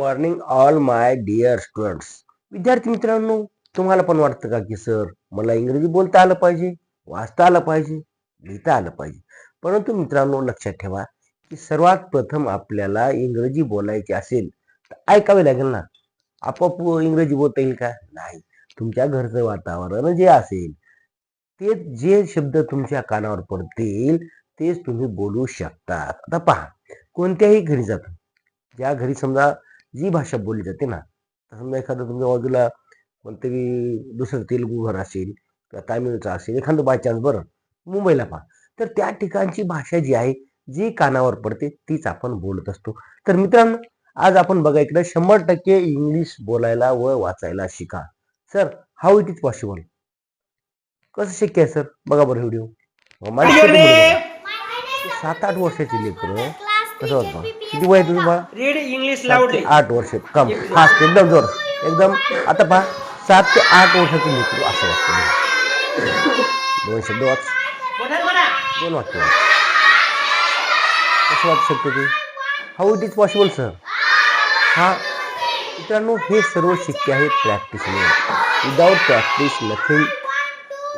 Morning all my dear students. विद्यार्थी मित्रांनो, तुम्हाला पण वाटतं का की सर मला इंग्रजी बोलता आलं पाहिजे, वाचता आलं पाहिजे, लिहिता आलं पाहिजे. परंतु मित्रांनो लक्षात ठेवा की सर्वात प्रथम आपल्याला इंग्रजी बोलायची असेल तर ऐकावे लागेल ना. आपोआप इंग्रजी बोलता येईल का? नाही. तुमच्या घरचं वातावरण जे असेल ते जे शब्द तुमच्या कानावर पडतील तेच तुम्ही बोलू शकता. आता पहा, कोणत्याही घरी जातो, ज्या घरी समजा जी भाषा बोलली जाते ना, समजा एखादं तुमच्या बाजूला कोणतरी दुसरं तेलुगू घर असेल किंवा तामिळचं असेल, एखादं बाय चान्स बरं मुंबईला पहा, तर त्या ठिकाणची भाषा जी आहे जी कानावर पडते तीच आपण बोलत असतो. तर मित्रांनो, आज आपण बघा इकडे 100% इंग्लिश बोलायला व वाचायला शिका. Sir, how it is possible? कसं शक्य आहे सर? बघा बरं व्हिडिओ. माझी छोटी मुलं बघा, 7-8 वर्षाची लेकरं. कसं होतं, किती वय आहे तुझं बाळा? रीड इंग्लिश 7 ते लाऊडली. 8 वर्ष. कम फास्ट, एकदम जोर, एकदम. आता पहा, 7 ते 8 वर्षाची लेकरू असं वाचतं. 2 शब्द वाच, 2 वाक्य वाच. कसं वाचू शकतो ते? How it is possible sir? हा मित्रांनो, हे सर्व शक्य आहे प्रॅक्टिसने. Without practice nothing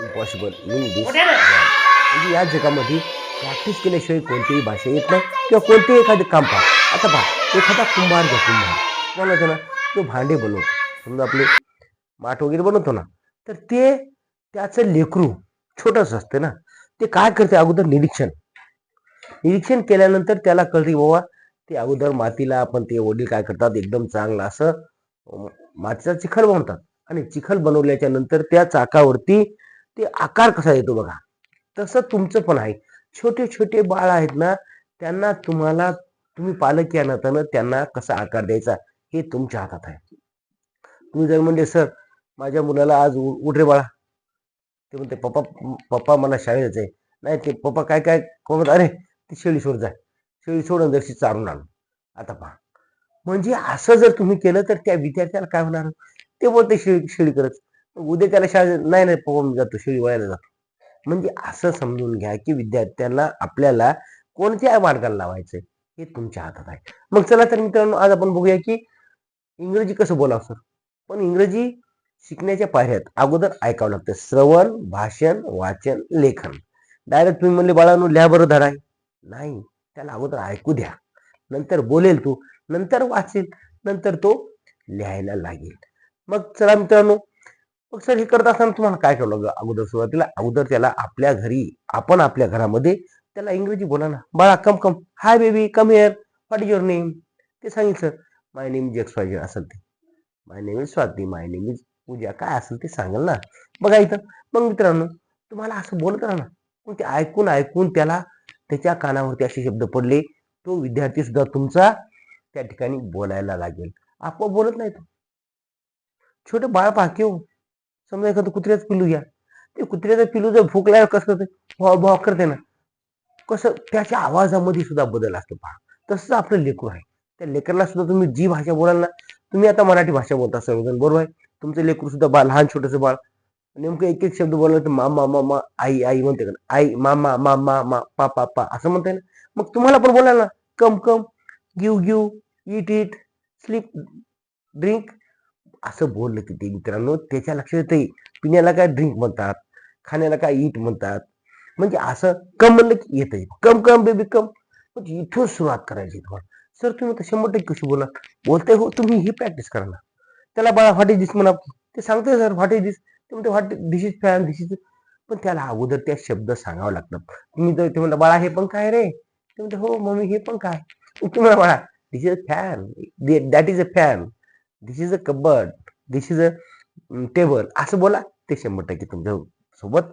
impossible in this. म्हणजे या जगामध्ये प्रॅक्टिस केल्याशिवाय कोणतीही भाषा येत नाही किंवा कोणतेही एखादे काम पहा. आता पहा, एखादा कुंभार घ्या, कुंभार बनवतो ना, तो भांडे बनवतो, समजा आपले माठ वगैरे बनवतो ना, तर ते त्याचं लेकरू छोटंच असतं ना, ते काय करते अगोदर निरीक्षण केल्यानंतर त्याला कळते बाबा ते अगोदर मातीला आपण ते वडील काय करतात एकदम चांगलं असं मातीचा चिखल बनवतात आणि चिखल बनवल्याच्या नंतर त्या चाकावरती ते आकार कसा येतो बघा. तसं तुमचं पण आहे. छोटे छोटे बाळ आहेत ना, त्यांना तुम्ही पालक या नात्यानं त्यांना कसा आकार द्यायचा हे तुमच्या हातात आहे. तुम्ही जर म्हणजे सर माझ्या मुलाला आज उठ रे बाळा, ते म्हणते पप्पा पप्पा मला शाळेत जायचंय. नाही ते पप्पा काय काय कोण, अरे ती शेळी सोड, जाय शेळी सोडून जशी चारून आण. आता पहा, म्हणजे असं जर तुम्ही केलं तर त्या विद्यार्थ्याला काय होणार? ते बोलते शेळी करत, उद्या त्याला शाळेत नाही नाही पप्पा मी जातो शेळी वळायला जातो. म्हणजे असं समजून घ्या की विद्यार्थ्यांना आपल्याला कोणत्या मार्गाला लावायचंय हे तुमच्या हातात आहे. मग चला तर मित्रांनो, आज आपण बघूया की इंग्रजी कसं बोलावं सर. पण इंग्रजी शिकण्याच्या पायऱ्यात अगोदर ऐकावं लागतं. श्रवण, भाषण, वाचन, लेखन. डायरेक्ट तुम्ही म्हणले बाळांनो लिहा बरं धडा आहे, नाही, त्याला अगोदर ऐकू द्या, नंतर बोलेल तो, नंतर वाचेल, नंतर तो लिहायला लागेल. मग चला मित्रांनो, मग सर हे करत असताना तुम्हाला काय करावं लागलं? अगोदर सुरुवातीला अगोदर त्याला आपल्या घरी, आपण आपल्या घरामध्ये त्याला इंग्रजी बोला ना. बाळा come come, hi baby come here, what is your name? ते सांगितलं, my name is X Y Z असेल ते, my name is Swati, my name is Pooja, काय असेल ते सांगाल ना. बघा इथं. मग मित्रांनो, तुम्हाला असं बोलत राहा ना. मग ते ऐकून ऐकून त्याला त्याच्या कानावरती असे शब्द पडले, तो विद्यार्थी सुद्धा तुमचा त्या ठिकाणी बोलायला लागेल. आपोआप बोलत नाही तो. छोटं बाळ पहा की हो, समजा एखादं कुत्र्याचं पिल्लू घ्या, ते कुत्र्याचं पिल्लू जर भुकल्यावर कसं करते, भॉ भॉ करते ना, कसं त्याच्या आवाजामध्ये सुद्धा बदल असतो पहा. तसंच आपलं लेकरू आहे. त्या लेकराला सुद्धा तुम्ही जी भाषा बोलाल ना, तुम्ही आता मराठी भाषा बोलता सर्वजण बरोबर आहे. तुमचं लेकरू सुद्धा बाळ, लहान छोटंसं बाळ नेमकं एक एक शब्द बोलला तर मामा मामा, आई आई म्हणते का, आई मामा मामा मा पा पा पा असं म्हणते ना. मग तुम्हाला पण बोला ना, come come, give give, eat eat, sleep, drink, असं बोललं की ते मित्रांनो त्याच्या लक्षात येते. पिण्याला काय ड्रिंक म्हणतात, खाण्याला काय ईट म्हणतात. म्हणजे असं कम म्हणलं की येतंय, कम कम बेबी कम. म्हणजे इथून सुरुवात करायची तुम्हाला. सर तुम्ही तर 100% कशी बोलताय हो, तुम्ही ही प्रॅक्टिस करा ना. त्याला बाळा व्हॉट इज दिस म्हणा, ते सांगतोय सर व्हॉट इज दिस, ते म्हणते what this is fan, this is. पण त्याला अगोदर त्या शब्द सांगावं लागतात. तुम्ही जर ते म्हणता बाळा हे पण काय रे, ते म्हणते हो मम्मी हे पण काय. तुम्ही म्हणा बाळा this is a fan, that is a fan, this is a cupboard, this is a table, असं बोला. ते 100% तुमच्या सोबत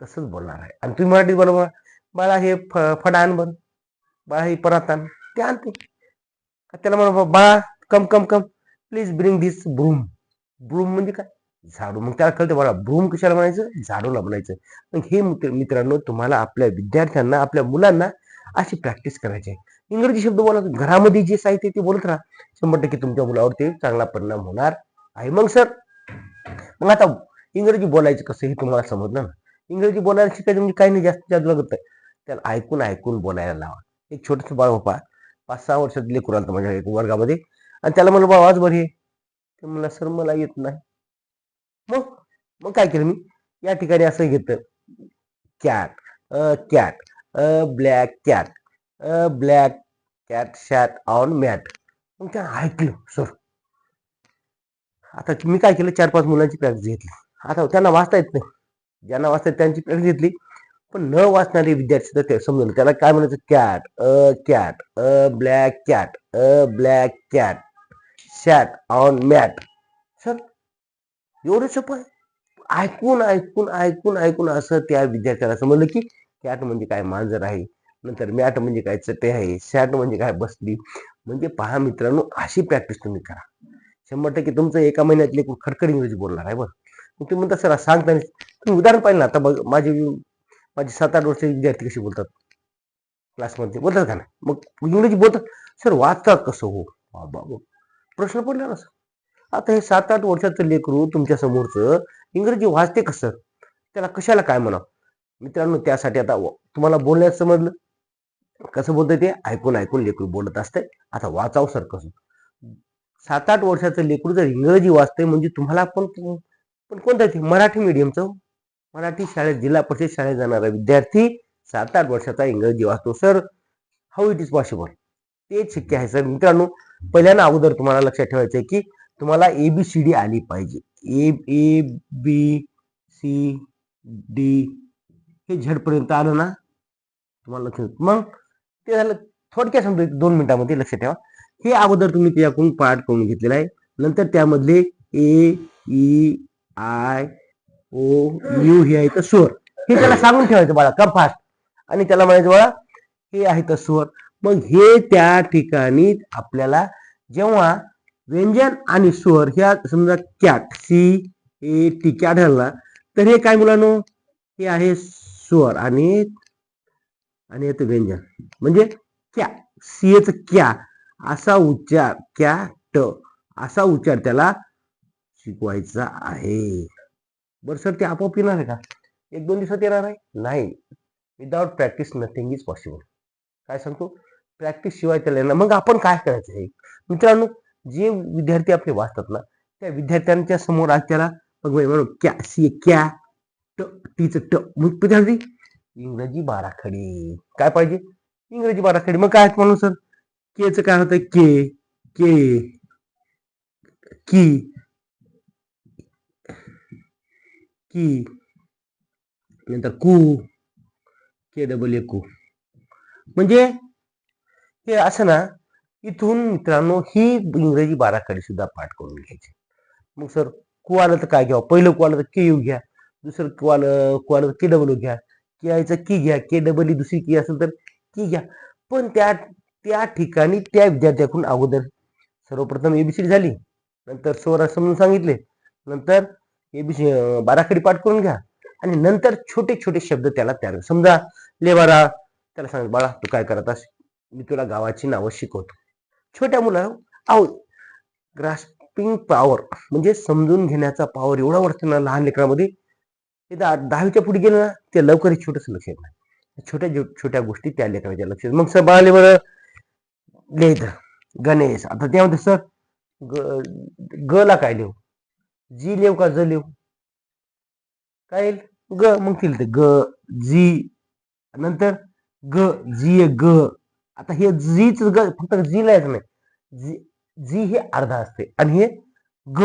तसंच बोलणार आहे. आणि तुम्ही मराठीत बोला, बाळा हे फडा आण बरं, बाळा हे परात आण, ते आणते. त्याला म्हणा बाळा come come come, please bring this broom. Broom म्हणजे काय? झाडू. मग त्याला कळतं बाळा ब्रूम कशाला म्हणायचं, झाडूला म्हणायचं. मग हे मित्रांनो तुम्हाला आपल्या विद्यार्थ्यांना, आपल्या मुलांना अशी प्रॅक्टिस करायची आहे. इंग्रजी शब्द बोला, घरामध्ये जे साहित्य ते बोलत राहा. 100% तुमच्या मुलावर ते चांगला परिणाम होणार आहे. मग सर, मग आता इंग्रजी बोलायचं कसं हे तुम्हाला समजलं ना. इंग्रजी बोलायला शिकायचं म्हणजे काही नाही, जास्त जादू लागत नाही. त्याला ऐकून ऐकून बोलायला लावा. एक छोटंसं बाळ होता, 5-6 वर्षात लेकरू आलं माझ्या एक वर्गामध्ये, आणि त्याला म्हणलं बाबा वाच बरं हे, ते म्हणला सर मला येत नाही. मग मग काय केलं मी, या ठिकाणी असं घेतलं, cat cat black cat black cat sat on mat. मग त्या ऐकलं सर. आता मी काय केलं, 4-5 मुलांची प्रॅक्टिस घेतली. आता त्यांना वाचता येत नाही, ज्यांना वाचता येत त्यांची प्रॅक्टिस घेतली, पण न वाचणारे विद्यार्थी सुद्धा ते समजून त्याला काय म्हणायचं, cat black cat black cat sat on mat. Sir एवढं सोपं आहे. ऐकून ऐकून ऐकून ऐकून असं त्या विद्यार्थ्याला समजलं की कॅट म्हणजे काय मांजर आहे, नंतर मॅट म्हणजे काय चटे आहे, सॅट म्हणजे काय बसली. म्हणजे पहा मित्रांनो, अशी प्रॅक्टिस तुम्ही करा, 100% तुमचं एका महिन्यातले खडखड इंग्रजी बोलणार आहे. बरं मग तुम्ही म्हणता सर सांगता, तुम्ही उदाहरण पाहिलं ना, आता बघ माझे 7-8 वर्षाचे विद्यार्थी कसे बोलतात क्लासमध्ये, बोलतात का नाही, मग इंग्रजी बोलतात. सर वाचतात कसं हो, बाबा प्रश्न पडला ना. आता हे 7-8 वर्षाचं लेकरू तुमच्या समोरचं इंग्रजी वाचते कसं, त्याला कशाला काय म्हणावं. मित्रांनो त्यासाठी आता तुम्हाला बोलण्यास समजलं कसं बोलतंय, ते ऐकून ऐकून लेकरू बोलत असतंय. आता वाचाव सर कसं. 7-8 वर्षाचं लेकरू जर इंग्रजी वाचतंय म्हणजे तुम्हाला पण कोणतं ते मराठी मीडियमचं, मराठी शाळेत जिल्हा परिषद शाळेत जाणारा विद्यार्थी 7-8 वर्षाचा इंग्रजी वाचतो. Sir how it is possible, तेच शक्य आहे सर. मित्रांनो पहिल्यांदा अगोदर तुम्हाला लक्षात ठेवायचं आहे की तुम्हाला ABCD आली पाहिजे. A B C D हे झडपर्यंत आलं ना तुम्हाला लक्षात. मग ते झालं थोडक्यात समजा 2 मिनिटांमध्ये. लक्षात ठेवा हे अगोदर तुम्ही त्याकडून पाठ करून घेतलेला आहे. नंतर त्यामधले A E I O U हे आहे तर स्वर, हे त्याला सांगून ठेवायचं बाळा का फास्ट, आणि त्याला म्हणायचं बाळा हे आहे तर स्वर. मग हे त्या ठिकाणी आपल्याला जेव्हा व्यंजन आणि स्वर ह्या समजा कॅट CAT कॅट झाला तर हे काय मुलांनो, हे आहे स्वर आणि येतं व्यंजन. म्हणजे क्या, सीएच क्या असा उच्चार, कॅट असा उच्चार त्याला शिकवायचा आहे. बरं सर ते आपोआप येणार आहे का, 1-2 दिवसात येणार आहे नाही. Without practice nothing is possible. काय सांगतो, प्रॅक्टिस शिवाय त्याला येणार. मग आपण काय करायचं आहे मित्रांनो, जे विद्यार्थी आपले वाचतात ना त्या विद्यार्थ्यांच्या समोर आज त्याला म्हणून क्या सी क्या टीच ट, मग विद्यार्थी इंग्रजी बाराखडी काय पाहिजे, इंग्रजी बाराखडी. मग काय म्हणून सर केचं काय होतं, के की की नंतर कू KEE म्हणजे हे असं ना. इथून मित्रांनो ही इंग्रजी बाराखडी सुद्धा पाठ करून घ्यायची. मग सर कू आलं तर काय घ्यावं, पहिलं कू आलं तर KU घ्या, दुसरं कू आलं तर KW घ्या, की यायचं की घ्या, KEE दुसरी की असेल तर की घ्या. पण त्या ठिकाणी त्या विद्यार्थ्याकडून अगोदर सर्वप्रथम ABCD झाली, नंतर स्वर समजून सांगितले, नंतर ABCD बाराखडी पाठ करून घ्या, आणि नंतर छोटे छोटे शब्द त्याला तयार. समजा लेबारा, त्याला सांग बाळा तू काय करत अस, मी तुला गावाची नावं शिकवतो. छोट्या मुलाला ग्रास्पिंग पॉवर म्हणजे समजून घेण्याचा पॉवर एवढा वाटतं ना लहान लेकरांमध्ये. ते 10वीच्या पुढे गेलं ना ते लवकर छोटस लक्ष येत नाही. छोट्या छोट्या गोष्टी त्या लेकरांच्या लक्षात. मग सर बाळाले बरं लिहायचं गणेश. आता त्यामध्ये सर ग ला काय लिहू, जी लिहू का ज लिहू, काय ग. मग तिला ते ग जी, नंतर ग जी ग. आता हे जीच ग फक्त जी लिहायचं नाही, जी हे अर्धा असते आणि हे ग,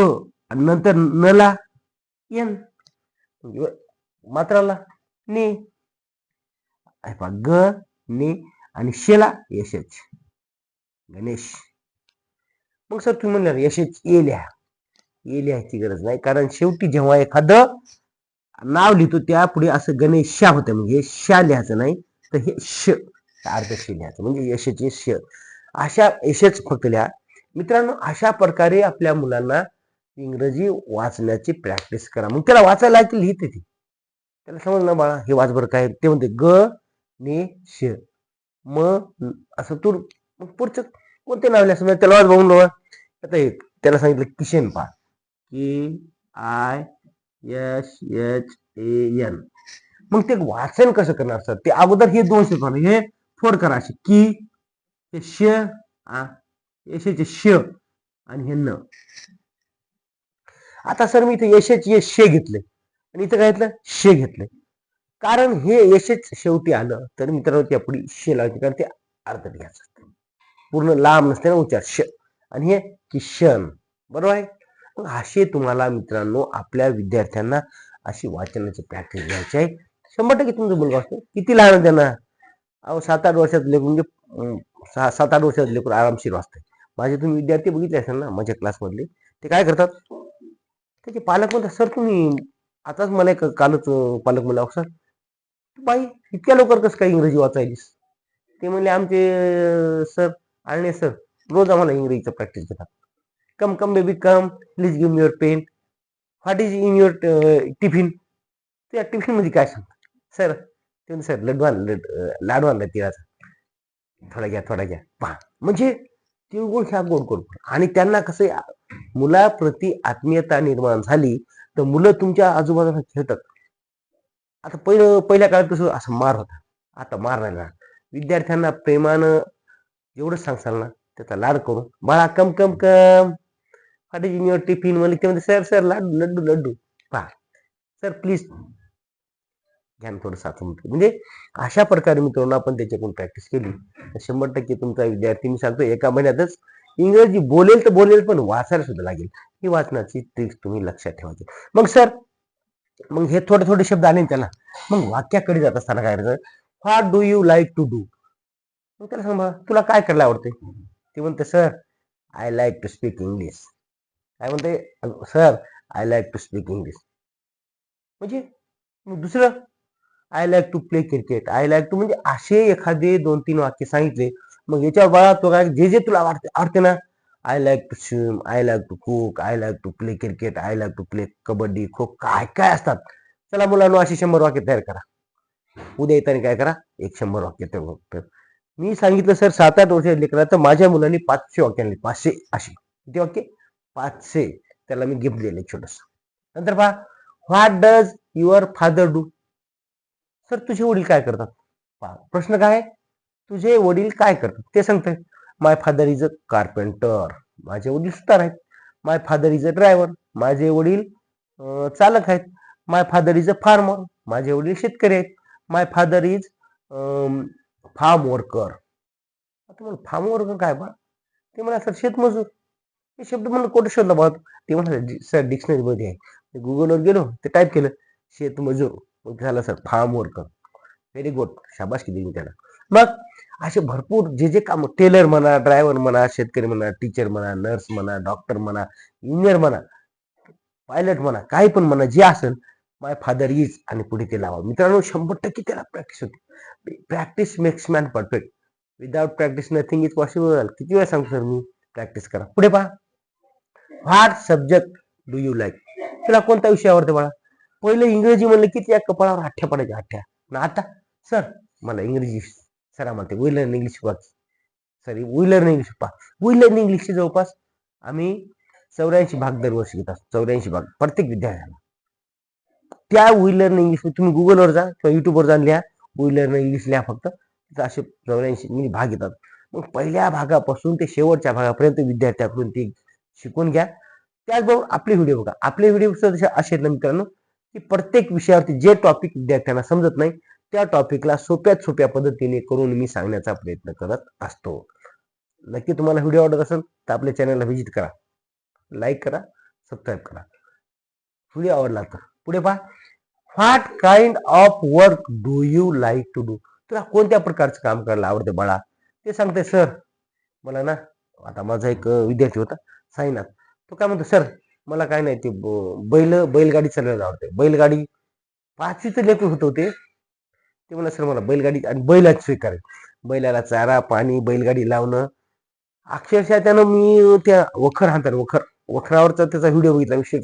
आणि नंतर नला एन, मात्राला ने, ग ने, आणि शेला यशच गणेश. मग सर तुम्ही म्हणणार यशच ए लिहा, ए लिहायची गरज नाही, कारण शेवटी जेव्हा एखादं नाव लिहितो त्या पुढे असं गणेश होतं, म्हणजे शा लिहायचं नाही तर हे श अर्ध श लिहायचं, म्हणजे यशचे श. अशा यशच फक्त लिहा मित्रांनो. अशा प्रकारे आपल्या मुलांना इंग्रजी वाचण्याची प्रॅक्टिस करा. मग त्याला वाचायला लिहिते ती, त्याला समज ना बाळा हे वाच बरं काय, ते म्हणते ग ने श, मग असं तू मग पुढचं कोणते नाव लिहा, समजा त्याला वाच बघून बघा. आता त्याला सांगितलं किशन पा, KISHAN. मग ते वाचन कसं करणार सर, ते अगोदर हे 2 शब्द हे फोड करा असे की, हे श यशचे श, आणि हे न. आता सर मी इथे यशच यश शे घेतले आणि इथं काय घेतलं शे घेतलंय, कारण हे यशच शेवटी आलं तर मित्रांनो त्या पुढे शे लावायचे, कारण ते अर्ध घ्यायचं असतं, पूर्ण लांब नसते ना उच्चार श, आणि हे किशन. बरोबर आहे. मग असे तुम्हाला मित्रांनो आपल्या विद्यार्थ्यांना अशी वाचनाची प्रॅक्टिस घ्यायची आहे. 100% तुमचं मुलगा असतो. किती लहान आहे त्यांना, अहो 7-8 वर्षात लेकरू, म्हणजे 7-8 वर्षात लेकरू आरामशीर वाचते. माझे तुम्ही विद्यार्थी बघितले असेल ना माझ्या क्लासमधले, ते काय करतात, त्याचे पालक म्हणतात सर तुम्ही आताच मला कालच पालक म्हणला सर बाई इतक्या लवकर कसं काय इंग्रजी वाचायलीस. ते म्हणले आमचे सर आळणे सर रोज आम्हाला इंग्रजीचं प्रॅक्टिस देतात. Come come baby come, please give me your pen, what is in your tiffin. त्या टिफिन मध्ये काय सांगतात सर, ते सर लाडू आणला तिळाचा, थोडा घ्या पहा. म्हणजे तिळगुळ ह्या गोड गोड, आणि त्यांना कसं मुलाप्रती आत्मीयता निर्माण झाली तर मुलं तुमच्या आजूबाजूला खेळतात. आता पहिल्या काळात कसं असं मार होता, आता मार नाही. विद्यार्थ्यांना प्रेमानं एवढं सांगसाल ना, त्याचा लाड करून बाळा come come come, what is in your tiffin, म्हणजे ते म्हणते सर सर लाडू लड्डू लड्डू, पहा सर प्लीज घ्या थोडं साचून. म्हणजे अशा प्रकारे मित्रांनो आपण त्याच्याकडून प्रॅक्टिस केली तर 100% तुमचा विद्यार्थी, मी सांगतो एका महिन्यातच इंग्रजी बोलेल तर बोलेल, पण वाचायला सुद्धा लागेल. ही वाचनाची ट्रिक्स तुम्ही लक्षात ठेवायची. मग सर मग हे थोडे थोडे शब्द आले त्याला, मग वाक्याकडे जात असताना काय करायचं, what do you like to do. मग त्याला सांगा तुला काय करायला आवडते. ते म्हणते sir I like to speak English. काय म्हणते sir I like to speak English. म्हणजे दुसरं I like to play cricket, I like to, म्हणजे असे एखादे 2-3 वाक्य सांगितले. मग याच्यावर बाळा तो काय जे जे तुला आवडते ना, I like to swim, I like to cook, I like to play cricket, I like to play kabaddi, kho, काय काय असतात. चला मुलांनो अशी 100 वाक्य तयार करा. उद्या येताना काय करा, 100 वाक्य तयार. मी सांगितलं सर 7-8 वर्ष लेकरा, तर माझ्या मुलांनी 500 वाक्य आणले, 500 अशी. किती वाक्य, 500. त्याला मी गिफ्ट दिले छोटस. नंतर पहा, what does your father do. Sir तुझे वडील काय करतात. प्रश्न काय, तुझे वडील काय करतात ते सांगते. माय फादर इज अ कार्पेंटर, माझे वडील सुतार आहेत. माय फादर इज अ ड्रायव्हर, माझे वडील चालक आहेत. माय फादर इज अ फार्मर, माझे वडील शेतकरी आहेत. माय फादर इज फार्म वर्कर. आता मला फार्म वर्कर काय बा, ते म्हणा सर शेतमजूर. हे शब्द मला कुठे शोधला बघ, ते म्हणा सर डिक्शनरी मध्ये आहे. गुगलवर गेलो ते टाईप केलं शेतमजूर, मग झालं sir farm worker. Very good, शाबास किती मी त्याला. मग असे भरपूर जे जे काम, टेलर म्हणा, ड्रायव्हर म्हणा, शेतकरी म्हणा, टीचर म्हणा, नर्स म्हणा, डॉक्टर म्हणा, इंजिनियर म्हणा, पायलट म्हणा, काही पण म्हणा, जे असेल माय फादर इज आणि पुढे ते लावा. मित्रांनो 100% त्याला प्रॅक्टिस होते. Practice makes man perfect. Without practice nothing is possible. किती वेळा सांगतो सर मी, प्रॅक्टिस करा. पुढे पहा, what subject do you like. तुला कोणता विषय आवडते बाळा. पहिले इंग्रजी म्हणलं की त्या कपाळावर आठ्या पडायच्या, आठ्या. आता सर मला इंग्रजी, सर म्हणते विलर्न इंग्लिश वाच. सॉरी विलर्न इंग्लिश पहा. विलर्न इंग्लिशचे जवळपास आम्ही 84 भाग दरवर्षी घेतात. 84 भाग प्रत्येक विद्यार्थ्याला. त्या विलर्न इंग्लिश तुम्ही गुगलवर जा किंवा युट्यूबवर जाऊन लिहा, विलर्न इंग्लिश लिहा फक्त. असे 84 भाग येतात. मग पहिल्या भागापासून ते शेवटच्या भागापर्यंत विद्यार्थ्याकडून ते शिकून घ्या. त्याचबरोबर आपले व्हिडिओ बघा. आपले व्हिडिओ असे आहेत ना मित्रांनो, की प्रत्येक विषयावरती जे टॉपिक विद्यार्थ्यांना समजत नाही त्या टॉपिकला सोप्यात सोप्या पद्धतीने करून मी सांगण्याचा प्रयत्न करत असतो. नक्की तुम्हाला व्हिडिओ आवडत असेल तर आपल्या चॅनलला व्हिजिट करा, लाईक करा, सबस्क्राईब करा. व्हिडिओ आवडला तर पुढे पहा, what kind of work do you like to do. तुला कोणत्या प्रकारचं काम करायला आवडते बाळा. ते सांगते सर मला ना, आता माझा एक विद्यार्थी होता साईनाथ, तो काय म्हणतो सर मला काय नाही ते बैलगाडी चालवायला आवडते. बैलगाडी 5वीचं लेकरू होतं ते म्हणा सर मला बैलगाडी आणि बैलाच स्वीकार, बैलाला चारा पाणी बैलगाडी लावणं. अक्षरशः त्यानं मी त्या वखरावरचा त्याचा व्हिडिओ बघितला, विषय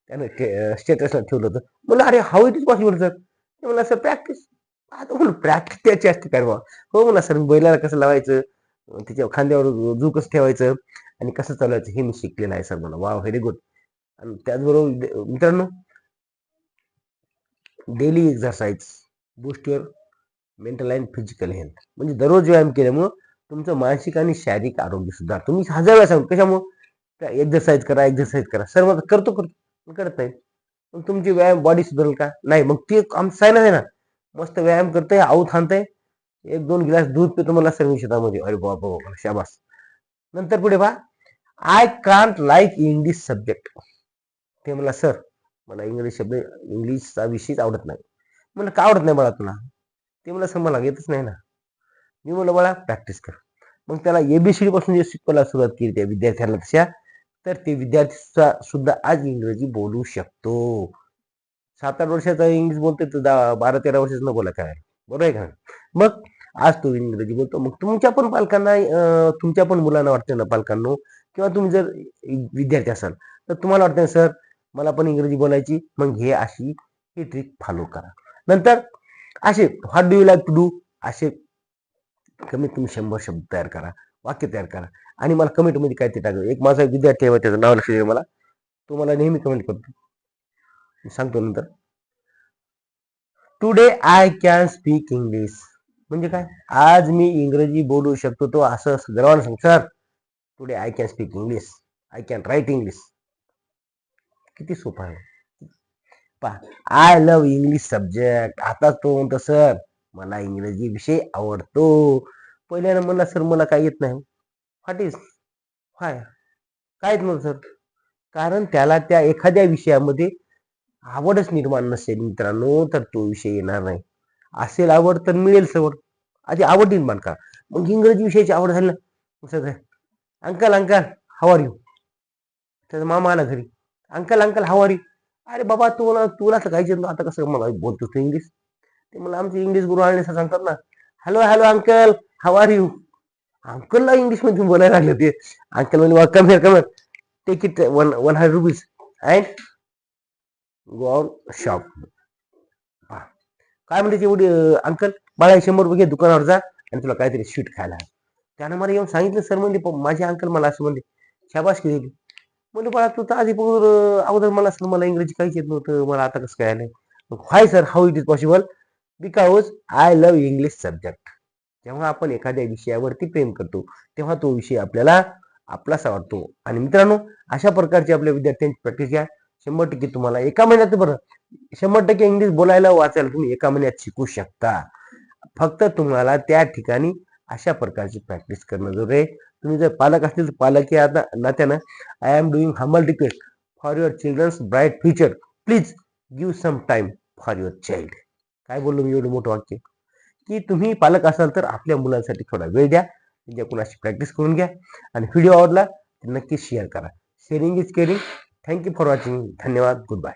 त्यानं स्टेटसला ठेवलं होतं. मला अरे how it is possible sir. ते मला सर प्रॅक्टिस, आता म्हणून प्रॅक्टिस त्याची असते काय बा. हो म्हणा सर बैलाला कसं लावायचं, त्याच्या खांद्यावर जू कसं ठेवायचं आणि कसं चालवायचं हे मी शिकलेलं आहे सर मला. वा व्हेरी गुड. आणि त्याचबरोबर मित्रांनो daily exercise boost your mental and physical health. म्हणजे दररोज व्यायाम केल्यामुळं तुमचं मानसिक आणि शारीरिक आरोग्य सुद्धा. तुम्ही 1000 वेळा सांगू कशामुळं, एक्सरसाइज करा सर मग करतो करत नाही. मग तुमची व्यायाम बॉडी सुधारेल का? नाही. मग ते आमचं सायनस आहे ना, मस्त व्यायाम करतंय, आऊ थांबतंय, 1-2 गिलास दूध पितो मला सर्व शेतामध्ये. अरे बाबा शाबास. नंतर पुढे पहा, I can't like English subject. ते मला सर मला इंग्लिशचा विषयच आवडत नाही. म्हणलं का आवडत नाही बाळा तुला? ते मला सर मला येतच नाही ना. मी म्हणलं बाळा प्रॅक्टिस कर. मग त्याला एबीसीडी पासून जे शिकवायला सुरुवात केली त्या विद्यार्थ्यांना तशा, तर ते विद्यार्थी सुद्धा आज इंग्रजी बोलू शकतो. 7-8 वर्षाचा इंग्लिश बोलतोय तर 12-13 वर्षाचा न बोला काय, बरोबर आहे का? मग आज तो इंग्रजी बोलतो. मग तुमच्या पण पालकांना तुमच्या पण मुलांना वाटतं ना पालकांनो, किंवा तुम्ही जर विद्यार्थी असाल तर तुम्हाला वाटतं सर मला पण इंग्रजी बोलायची, मग ही ट्रिक फॉलो करा. नंतर असे what do you like to do असे कमीत कमी 100 शब्द तयार करा, वाक्य तयार करा आणि मला कमेंटमध्ये काय ते टाका. एक माझा विद्यार्थी आहे त्याचं नाव लक्ष द्या मला, तो मला नेहमी कमेंट करतो, मी सांगतो नंतर. Today I can speak English म्हणजे काय? आज मी इंग्रजी बोलू शकतो. तो असं गर्वानं सांग sir today I can speak English, I can write English. किती सोपं आहे पहा. I love English subject. आता तो म्हणतो सर मला इंग्रजी विषय आवडतो. पहिल्यानं म्हणला सर मला काय येत नाही. व्हॉट इज काय येत नव्हतं सर? कारण त्याला त्या एखाद्या विषयामध्ये आवडच निर्माण नसेल मित्रांनो, तर तो विषय येणार नाही. असेल आवड तर मिळेल सवड. आधी आवड निर्माण करा, मग इंग्रजी विषयाची आवड झाली ना. Uncle how are you? त्याचा मामा आला घरी, अंकल हाऊ आर यू? अरे बाबा तुला तर काहीच आता कसं मला बोलतोस तू इंग्लिश? ते मला आमचे इंग्लिश गुरु आले सांगतात ना, hello uncle how are you? अंकलला इंग्लिश मध्ये बोलायला लागले ते. अंकल म्हणजे come take it 100 rupees and go on shop. काय म्हणते एवढी अंकल बाळा 100 रुपये घे, दुकानावर जा आणि तुला काहीतरी स्वीट खायला. त्यानं मला येऊन सांगितलं सर म्हणजे माझे अंकल मला असं म्हणले, शाबास केली. म्हणजे बाळा तू तर आधी अगोदर मला सर मला इंग्रजी काहीच येत नव्हतं, मला आता कसं काय आलंय? Hi sir how it is possible? Because I love English subject. जेव्हा आपण एखाद्या विषयावरती प्रेम करतो तेव्हा तो विषय आपल्याला आपलासा वाटतो. आणि मित्रांनो अशा प्रकारची आपल्या विद्यार्थ्यांची प्रॅक्टिस घ्या. 100% तुम्हाला एका महिन्यात 100% इंग्लिश बोलायला वाचायला तुम्ही एका महिन्यात शिकू शकता. फक्त तुम्हाला त्या ठिकाणी अशा प्रकारची प्रॅक्टिस करणं जरुरी आहे. तुम्ही जर पालक असतील तर पालक या नात्यानं I am doing humble request for your children's bright future. Please give some time for your child. काय बोललो मी एवढं मोठं वाक्य? की तुम्ही पालक असाल तर आपल्या मुलांसाठी थोडा वेळ द्या, त्यांच्या कुणाशी प्रॅक्टिस करून घ्या आणि व्हिडिओ आवडला तर नक्कीच शेअर करा. Sharing is caring. Thank you for watching. धन्यवाद. Good bye.